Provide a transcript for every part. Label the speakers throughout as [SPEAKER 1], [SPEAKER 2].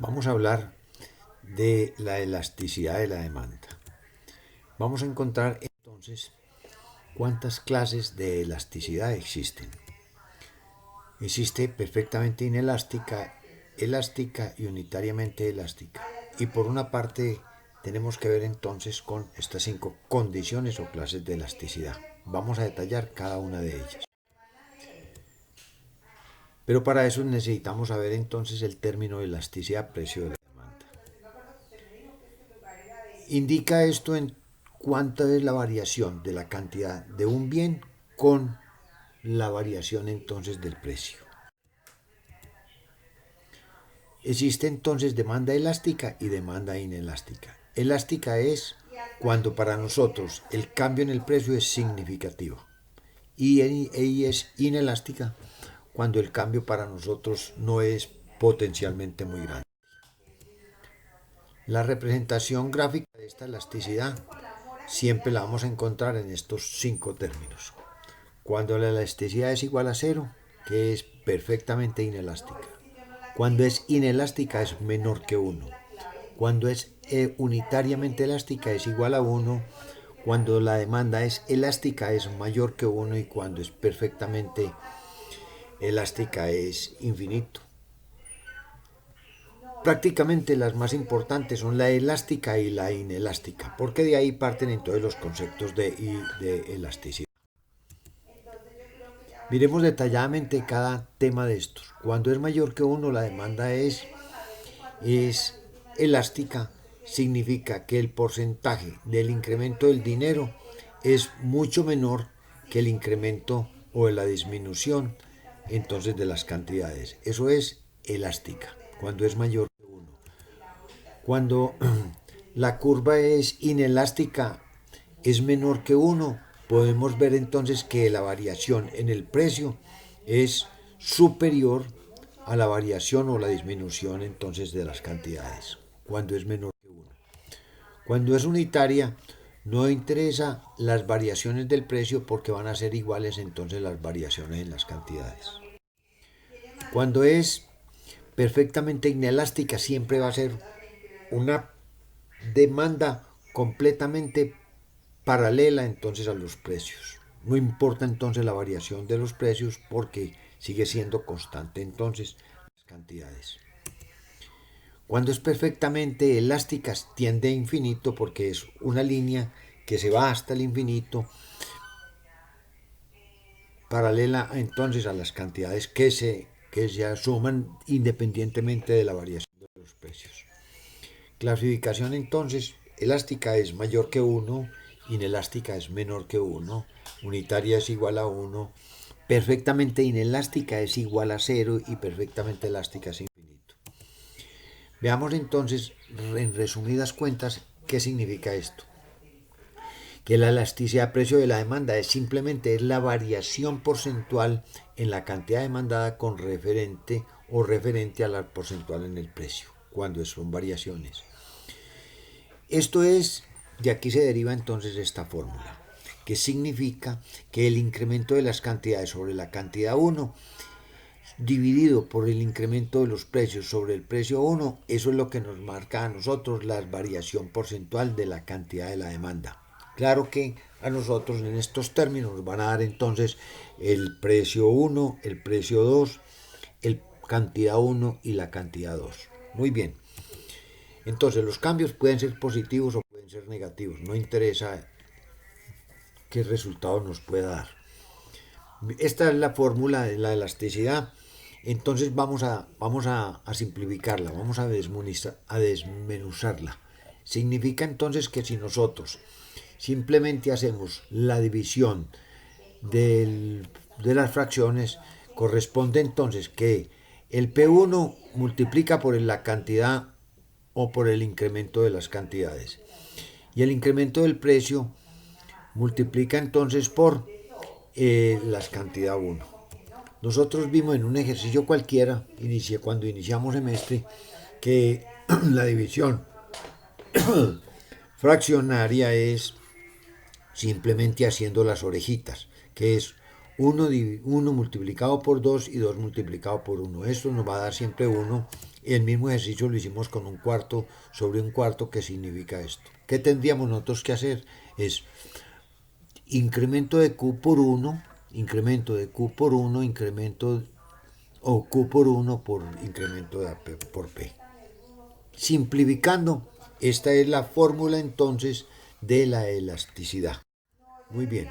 [SPEAKER 1] Vamos a hablar de la elasticidad de la demanda. Vamos a encontrar entonces cuántas clases de elasticidad existen. Existe perfectamente inelástica, elástica y unitariamente elástica. Y por una parte tenemos que ver entonces con estas 5 condiciones o clases de elasticidad. Vamos a detallar cada una de ellas. Pero para eso necesitamos saber entonces el término de elasticidad precio de la demanda. Indica esto en cuánta es la variación de la cantidad de un bien con la variación entonces del precio. Existe entonces demanda elástica y demanda inelástica. Elástica es cuando para nosotros el cambio en el precio es significativo y es inelástica cuando el cambio para nosotros no es potencialmente muy grande. La representación gráfica de esta elasticidad siempre la vamos a encontrar en estos 5 términos. Cuando la elasticidad es igual a cero, que es perfectamente inelástica. Cuando es inelástica es menor que 1. Cuando es unitariamente elástica es igual a 1. Cuando la demanda es elástica es mayor que 1 y cuando es perfectamente elástica es infinito. Prácticamente las más importantes son la elástica y la inelástica, porque de ahí parten entonces los conceptos de elasticidad. Miremos detalladamente cada tema de estos. Cuando es mayor que 1, la demanda es elástica, significa que el porcentaje del incremento del dinero es mucho menor que el incremento o la disminución entonces de las cantidades. Eso es elástica, cuando es mayor que 1. Cuando la curva es inelástica, es menor que 1, podemos ver entonces que la variación en el precio es superior a la variación o la disminución entonces de las cantidades, cuando es menor que 1. Cuando es unitaria, no interesa las variaciones del precio porque van a ser iguales entonces las variaciones en las cantidades. Cuando es perfectamente inelástica, siempre va a ser una demanda completamente paralela entonces a los precios. No importa entonces la variación de los precios porque sigue siendo constante entonces las cantidades. Cuando es perfectamente elástica tiende a infinito porque es una línea que se va hasta el infinito paralela entonces a las cantidades que se suman independientemente de la variación de los precios. Clasificación entonces, elástica es mayor que 1, inelástica es menor que 1, unitaria es igual a 1, perfectamente inelástica es igual a 0 y perfectamente elástica es infinito. Veamos entonces, en resumidas cuentas, qué significa esto. Que la elasticidad precio de la demanda es simplemente la variación porcentual en la cantidad demandada con referente o referente a la porcentual en el precio, cuando son variaciones. Esto es, de aquí se deriva entonces esta fórmula, que significa que el incremento de las cantidades sobre la cantidad 1 dividido por el incremento de los precios sobre el precio 1, eso es lo que nos marca a nosotros la variación porcentual de la cantidad de la demanda. Claro que a nosotros en estos términos nos van a dar entonces el precio 1, el precio 2, el cantidad 1 y la cantidad 2. Muy bien. Entonces los cambios pueden ser positivos o pueden ser negativos. No interesa qué resultado nos pueda dar. Esta es la fórmula de la elasticidad. Entonces vamos a simplificarla, vamos a desmenuzarla. Significa entonces que si nosotros simplemente hacemos la división de las fracciones, corresponde entonces que el P1 multiplica por la cantidad o por el incremento de las cantidades. Y el incremento del precio multiplica entonces por la cantidad 1. Nosotros vimos en un ejercicio cualquiera, cuando iniciamos semestre, que la división fraccionaria es simplemente haciendo las orejitas, que es 1 multiplicado por 2 y 2 multiplicado por 1. Esto nos va a dar siempre 1. El mismo ejercicio lo hicimos con un cuarto sobre un cuarto. ¿Qué significa esto? ¿Qué tendríamos nosotros que hacer? Es incremento de q por 1, incremento de q por 1, incremento o q por 1 por incremento de p por p. Simplificando, esta es la fórmula entonces de la elasticidad. Muy bien,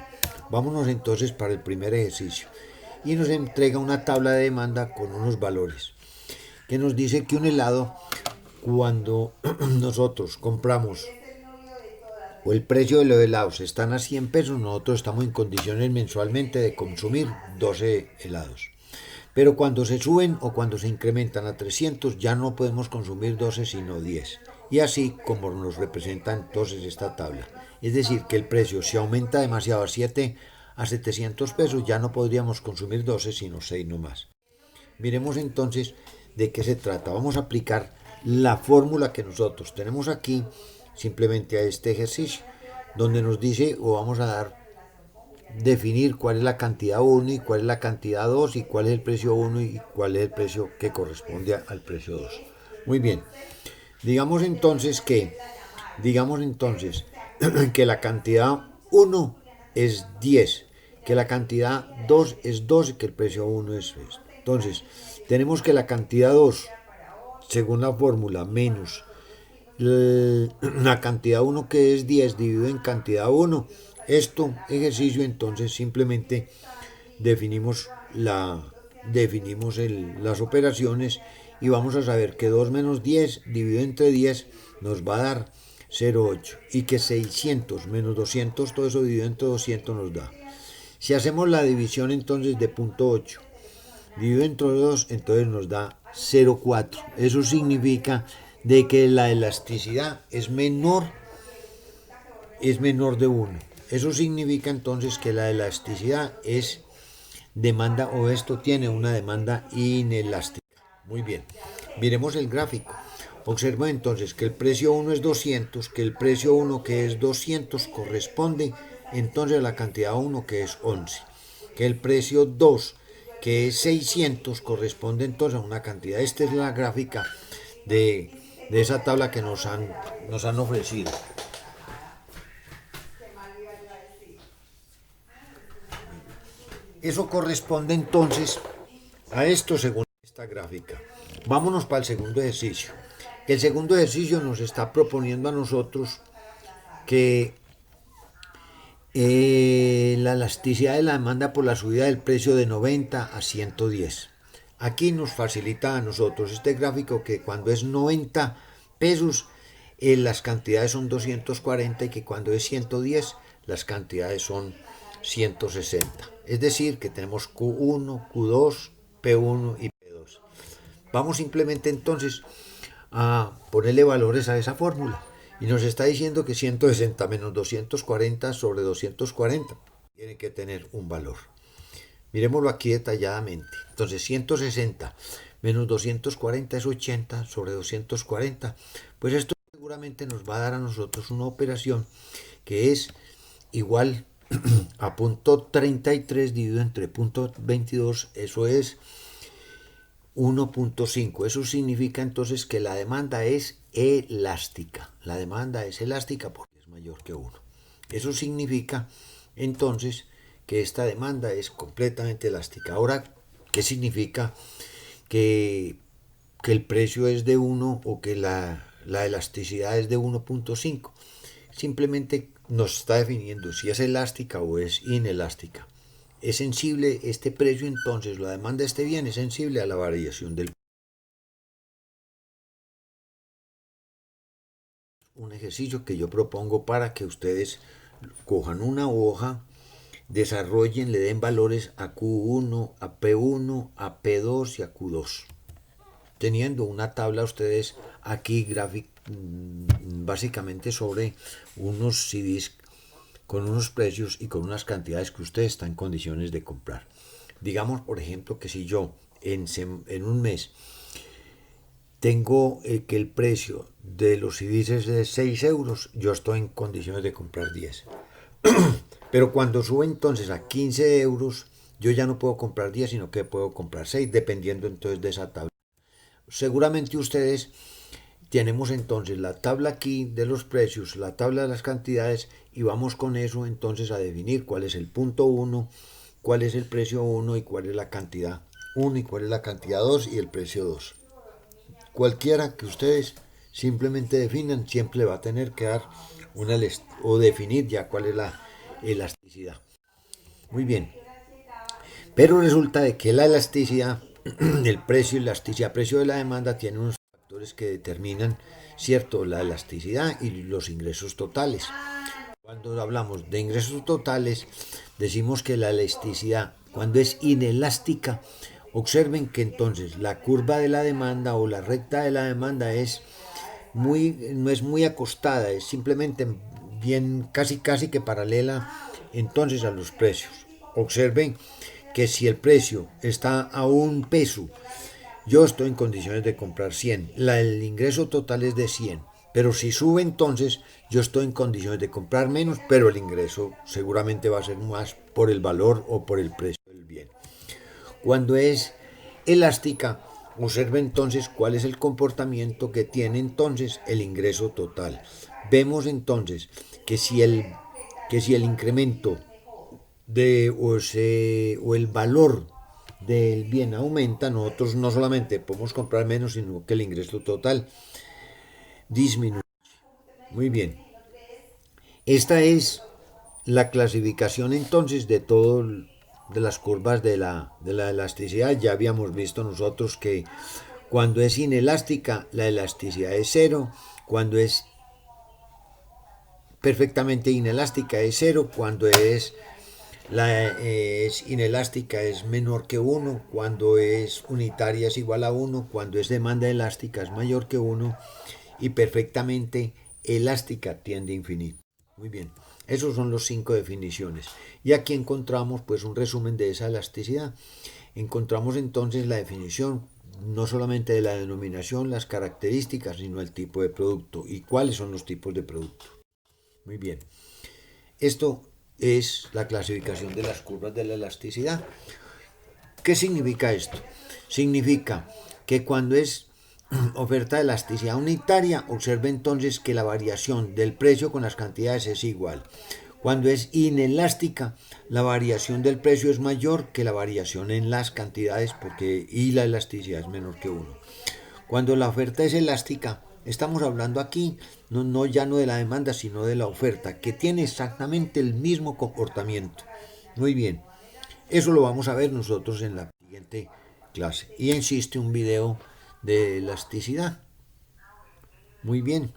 [SPEAKER 1] vámonos entonces para el primer ejercicio. Y nos entrega una tabla de demanda con unos valores, que nos dice que un helado, cuando nosotros compramos o el precio de los helados están a 100 pesos, nosotros estamos en condiciones mensualmente de consumir 12 helados. Pero cuando se suben o cuando se incrementan a 300 ya no podemos consumir 12 sino 10. Y así como nos representa entonces esta tabla. Es decir, que el precio si aumenta demasiado a 700 pesos ya no podríamos consumir 12 sino 6 nomás. Miremos entonces de qué se trata. Vamos a aplicar la fórmula que nosotros tenemos aquí simplemente a este ejercicio, donde nos dice o vamos a definir cuál es la cantidad 1 y cuál es la cantidad 2 y cuál es el precio 1 y cuál es el precio que corresponde al precio 2. Muy bien. Digamos entonces que que la cantidad 1 es 10, que la cantidad 2 es 12, que el precio 1 es esto. Entonces, tenemos que la cantidad 2, según la fórmula, menos la cantidad 1 que es 10 dividido en cantidad 1. Esto ejercicio entonces simplemente definimos las operaciones y vamos a saber que 2 menos 10 dividido entre 10 nos va a dar 0,8 y que 600 menos 200, todo eso dividido entre 200 nos da. Si hacemos la división entonces de punto 8 dividido entre 2, entonces nos da 0,4. Eso significa de que la elasticidad es menor de 1. Eso significa entonces que la elasticidad es demanda o esto tiene una demanda inelástica. Muy bien, miremos el gráfico. Observa entonces que el precio 1 es 200, que el precio 1 que es 200 corresponde entonces a la cantidad 1 que es 11, que el precio 2 que es 600 corresponde entonces a una cantidad. Esta es la gráfica de esa tabla que nos han ofrecido. Eso corresponde entonces a esto según esta gráfica. Vámonos para el segundo ejercicio. El segundo ejercicio nos está proponiendo a nosotros que la elasticidad de la demanda por la subida del precio de 90 a 110. Aquí nos facilita a nosotros este gráfico que cuando es 90 pesos las cantidades son 240 y que cuando es 110 las cantidades son 160. Es decir, que tenemos Q1, Q2, P1 y P2. Vamos simplemente entonces a ponerle valores a esa fórmula. Y nos está diciendo que 160 menos 240 sobre 240 tiene que tener un valor. Miremoslo aquí detalladamente. Entonces 160 menos 240 es 80 sobre 240. Pues esto seguramente nos va a dar a nosotros una operación que es igual a punto 33 dividido entre punto 22. Eso es 1.5. Eso significa entonces que la demanda es elástica. La demanda es elástica porque es mayor que 1. Eso significa entonces que esta demanda es completamente elástica. Ahora, ¿qué significa que el precio es de 1 o que la elasticidad es de 1.5? Simplemente nos está definiendo si es elástica o es inelástica. Es sensible este precio entonces, la demanda de este bien es sensible a la variación del precio. Un ejercicio que yo propongo para que ustedes cojan una hoja, desarrollen, le den valores a Q1, a P1, a P2 y a Q2. Teniendo una tabla ustedes aquí básicamente sobre unos CDs con unos precios y con unas cantidades que usted está en condiciones de comprar. Digamos, por ejemplo, que si yo en un mes tengo que el precio de los CDs es de 6 euros, yo estoy en condiciones de comprar 10. Pero cuando sube entonces a 15 euros, yo ya no puedo comprar 10, sino que puedo comprar 6, dependiendo entonces de esa tabla. Seguramente ustedes tenemos entonces la tabla aquí de los precios, la tabla de las cantidades, y vamos con eso entonces a definir cuál es el punto 1, cuál es el precio 1 y cuál es la cantidad 1 y cuál es la cantidad 2 y el precio 2. Cualquiera que ustedes simplemente definan siempre va a tener que dar una o definir ya cuál es la elasticidad. Muy bien. Pero resulta de que la elasticidad, el precio y la elasticidad, precio de la demanda tienen unos factores que determinan, cierto, la elasticidad y los ingresos totales. Cuando hablamos de ingresos totales, decimos que la elasticidad, cuando es inelástica, observen que entonces la curva de la demanda o la recta de la demanda no es muy acostada, es simplemente bien casi que paralela entonces a los precios. Observen que si el precio está a $1, yo estoy en condiciones de comprar 100. El ingreso total es de 100. Pero si sube entonces, yo estoy en condiciones de comprar menos, pero el ingreso seguramente va a ser más por el valor o por el precio del bien. Cuando es elástica, observe entonces cuál es el comportamiento que tiene entonces el ingreso total. Vemos entonces que si el incremento o el valor del bien aumenta, nosotros no solamente podemos comprar menos, sino que el ingreso total disminuye. Muy bien. Esta es la clasificación entonces de todo de las curvas de la elasticidad. Ya habíamos visto nosotros que cuando es inelástica la elasticidad es cero, cuando es perfectamente inelástica es cero, cuando es inelástica es menor que 1, cuando es unitaria es igual a 1, cuando es demanda elástica es mayor que 1 y perfectamente elástica tiende a infinito. Muy bien, esos son los 5 definiciones. Y aquí encontramos pues un resumen de esa elasticidad. Encontramos entonces la definición no solamente de la denominación, las características, sino el tipo de producto y cuáles son los tipos de producto. Muy bien. Esto es la clasificación de las curvas de la elasticidad. ¿Qué significa esto? Significa que cuando es oferta de elasticidad unitaria, observe entonces que la variación del precio con las cantidades es igual. Cuando es inelástica, la variación del precio es mayor que la variación en las cantidades y la elasticidad es menor que 1. Cuando la oferta es elástica, estamos hablando aquí ya no de la demanda, sino de la oferta, que tiene exactamente el mismo comportamiento. Muy bien, eso lo vamos a ver nosotros en la siguiente clase. Y existe un video de elasticidad. Muy bien.